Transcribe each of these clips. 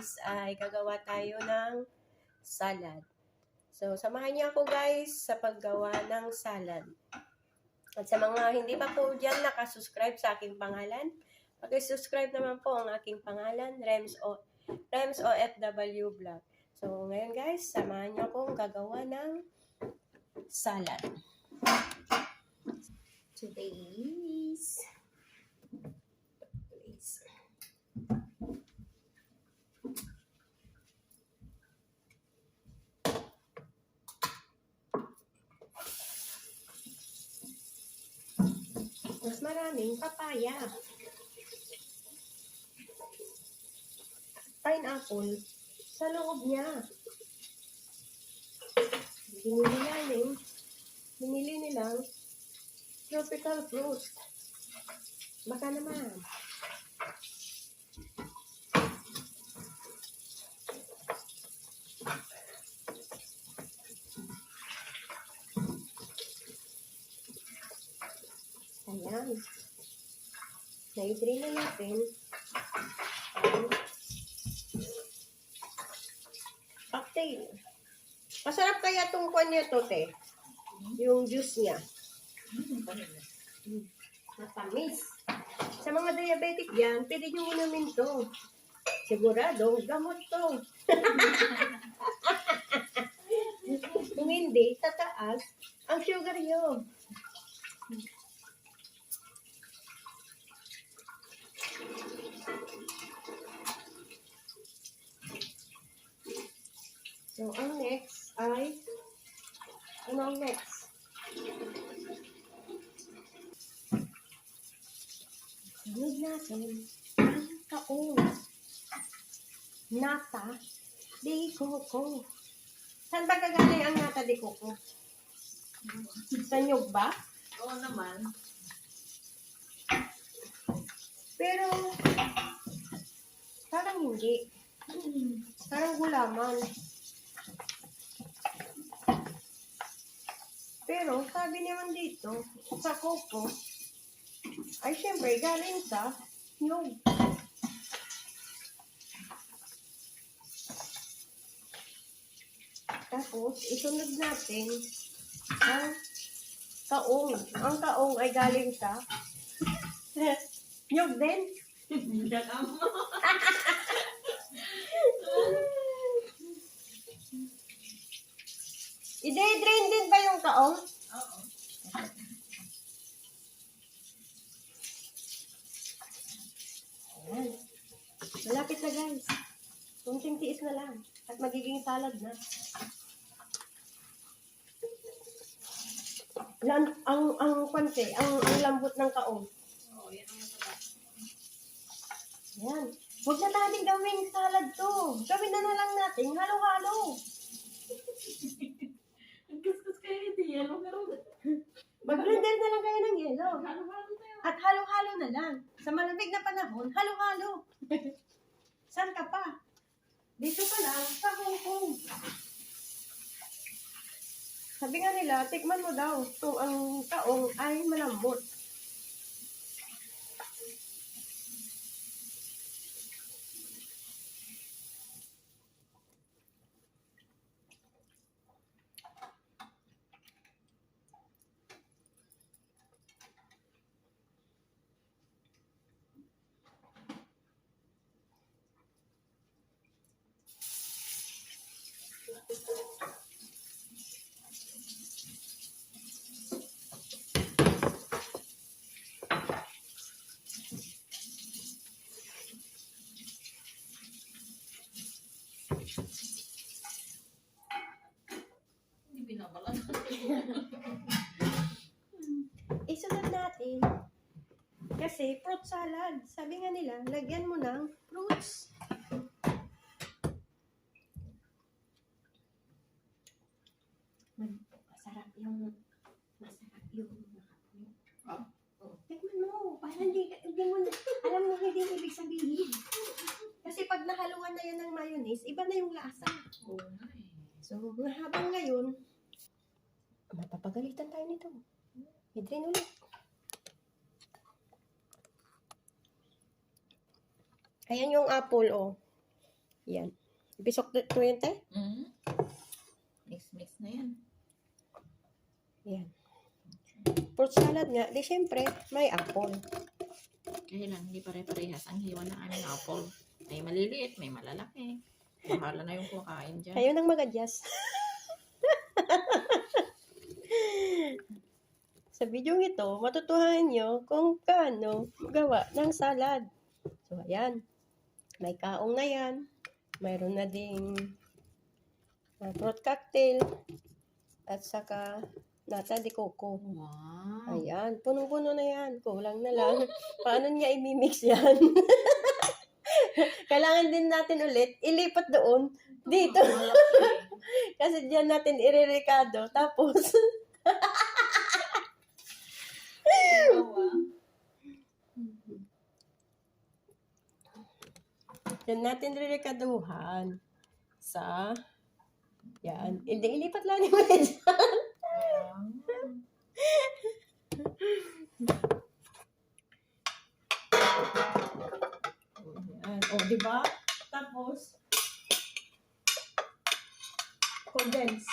guys ay gagawa tayo ng salad. So, samahan niyo ako guys sa paggawa ng salad. At sa mga hindi pa po dyan nakasubscribe sa aking pangalan, pag-subscribe naman po ang aking pangalan, Rems OFW Vlog. So, ngayon guys, samahan niyo akong gagawa ng salad. Today's mas maraming papaya, pineapple sa loob niya. Binili nilang tropical fruit. Baka naman. Ayan. Na-drain na natin ang cocktail. Masarap kaya itong kwan niya to, te? Yung juice niya. Matamis. Sa mga diabetic yan, pwede nyo inumin to. Sigurado, gamot to. Kung hindi, tataas ang sugar nyo. So, ang next ay, ano ang next? Sunod natin ang kaong. Nata de coco. Saan ba gagaling ang nata de coco? Sa nyug ba? Oo naman. Pero, parang hindi. Parang gulaman. Pero, sabi naman dito, sa coco, ay syempre, galing sa nyug. Tapos, isunod natin ang kaong. Ang kaong ay galing sa nyug din. I-drain din ba yung kaong? Oo. Ayan. Malapit na guys. Kunting tiis na lang. At magiging salad na. Ang panse, ang lambot ng kaong. Oo, yan ang masarap. Ayan. Huwag na natin gawing salad to. Gawin na lang natin. Halo-halo. Ang kuskus kayo hindi yan. Mag-blender na lang kayo ng yelo. Halo-halo tayo. At halo-halo na lang. Sa malamig na panahon, halo-halo. Saan ka pa? Dito pa lang, sa Hong Kong. Sabi nga nila, tikman mo daw kung ang kaong ay malambot. Hindi binabalan. Isunod natin. Kasi fruit salad. Sabi nga nila, lagyan mo ng fruits. Masarap yung Oh. tikman mo. Para hindi mo, alam mo, hindi ibig sabihin. Kasi pag nahaluan na yun ng mayonnaise, iba na yung lasa. Oo nga eh. So, habang ngayon, mapapagalitan tayo nito. I-drain ulit. Ayan yung apple, oh. Yan. Bisok ko yan, tay. Mix na yan. Yan. Fruit salad nga. Di syempre, may apple. Kaya lang, hindi pare-parehas ang hiwa ng aming apple. May maliliit, may malalaki. Bahala na yung kumakain dyan. Kayo nang mag-adjust. Sa video ito, matutuhan nyo kung paano gawa ng salad. So, ayan. May kaong na yan. Mayroon na ding fruit cocktail. At saka nata de coco. Wow. Ayan. Punong-puno na yan. Kulang na lang. Paano niya imimix yan? Kailangan din natin ulit ilipat doon. Dito. Kasi diyan natin irerekado. Tapos, diyan natin irerekatuhan sa yan. Hindi, ilipat lang ni Maya dyan. Yan. O, diba? Tapos, condense.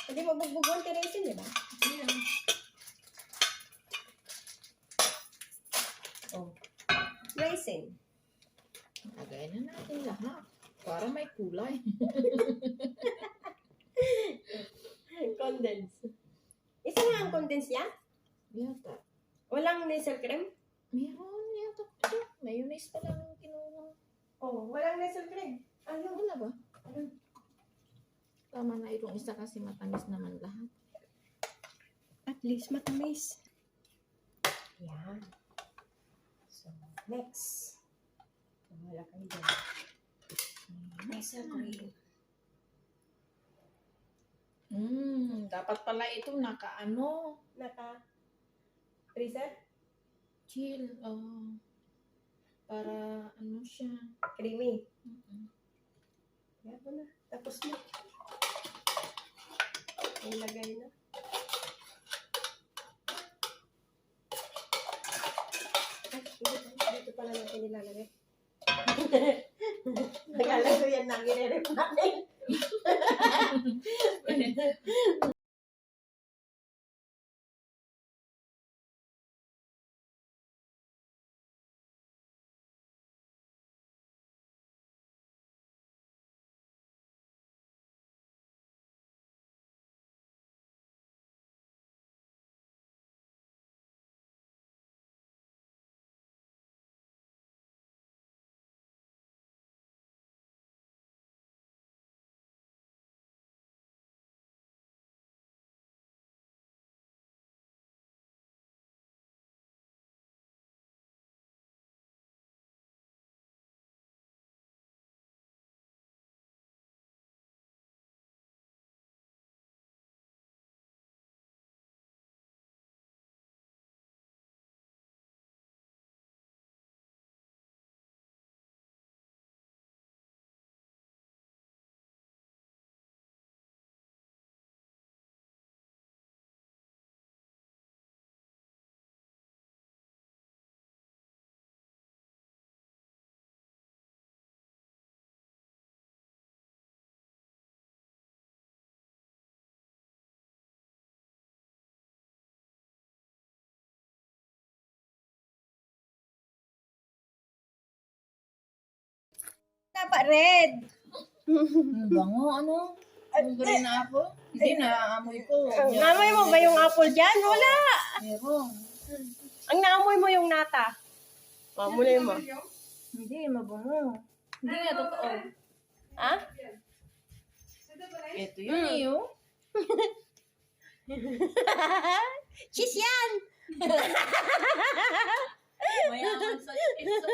Hindi magbugbugon tirasin, diba? Ayan. O. Raisin. Lagay na natin lahat. Para may kulay. Condense. Isa lang ang condense yan? Yata. Walang nasal cream? Meron yata. Mayonnaise pa lang ang kinuha. Oh, walang nasal cream. Ano? Wala ba? Tama na itong isa kasi matamis naman lahat. At least matamis. Yan. So, next. Wala kayo dyan. Nasal cream. Dapat pala ito nakaano. Freezer? Chill. Para ano siya. Creamy. Yan mo na. Tapos na. Ilagay na. Dito pala natin nilalagay. Nagala ko yan na ginirip natin. Dapat red. Bango, ano? Ang green apple? Hindi, naamoy ko. Naamoy mo ba yung apple dyan? Wala. Meron. Ang naamoy mo yung nata. Mamulay mo. Hindi, mabango. Hindi nga totoo. Ha? Ito yun eh, oh. Cheese yan! Mayaman sa iso.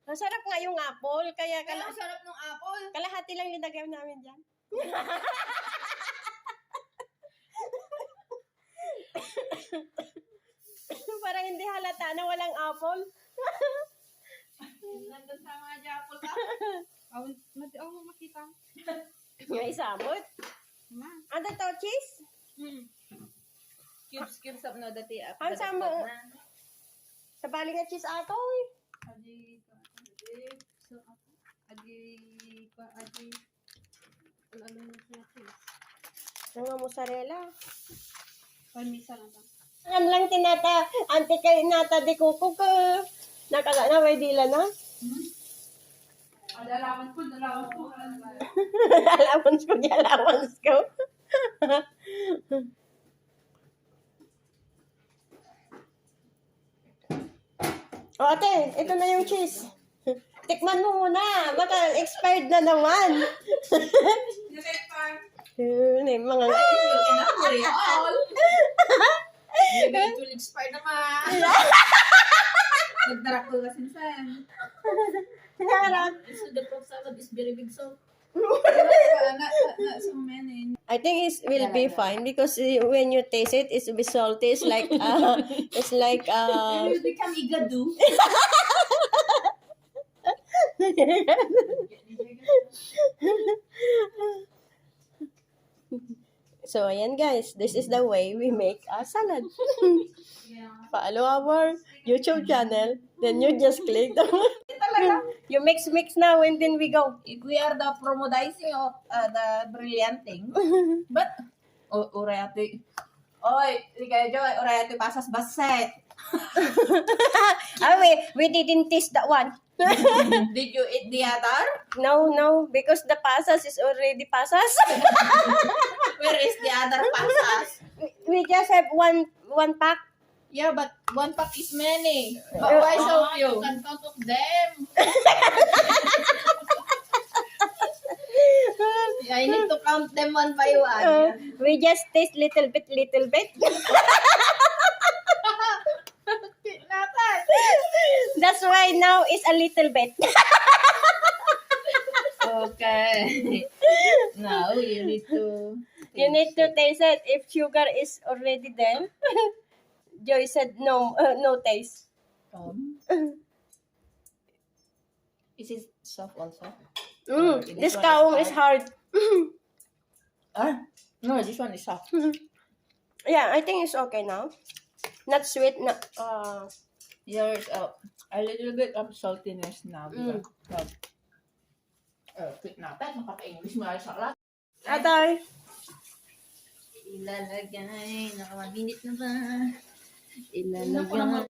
Masarap nga yung apple, kaya Ang sarap ng apple. kalahati lang linagay namin dyan. Parang hindi halata na walang apple. Nandun sa mga apple ka. Ako makita. May sabot. Ano to, cheese? Cubes up na dati. Ang sama. Sa bali nga cheese ato eh. Adi, so, adi, ano mo siya, cheese. Nga mozzarella. Parmesan lang ba? Ang lang tinata, ante kay nata di kuko ka. Nakala na, may dila na. Dalawan ko. Allowance ko, allowance ko. O ate, ito na yung cheese. Tikman mo muna. Baka expired na naman. Yun eh, mga... All. Maybe it will expire naman. Nagdarak ko kasi sen. So the fruit salad is very big, so Not so many. I think it will be fine because when you taste it, it's be salty. It's like You become igadu. So, ayan guys, this is the way we make a salad. Follow our YouTube channel, then you just click the you mix now and then we go. we are the promodizing of the brillianting. But, orayati. Oy, ligay jo, orayati pasas baset. We didn't taste that one. Did you eat the other? No, because the pasas is already pasas. Where is the other pasas? We just have one pack. Yeah, but one pack is many. But why so few? You can count of them. I need to count them one by one. We just taste little bit. That's why now it's a little bit. Okay. Now you need to. You need to taste it if sugar is already there. Joy said no taste. Is it soft also? This kaong is hard. No, this one is soft. Yeah, I think it's okay now. Not sweet, not There's a little bit of saltiness now. Quick natin, makaka-English mo ay salat. Atay. Ilalagay, naka 1 minute na ba? Ilalagay.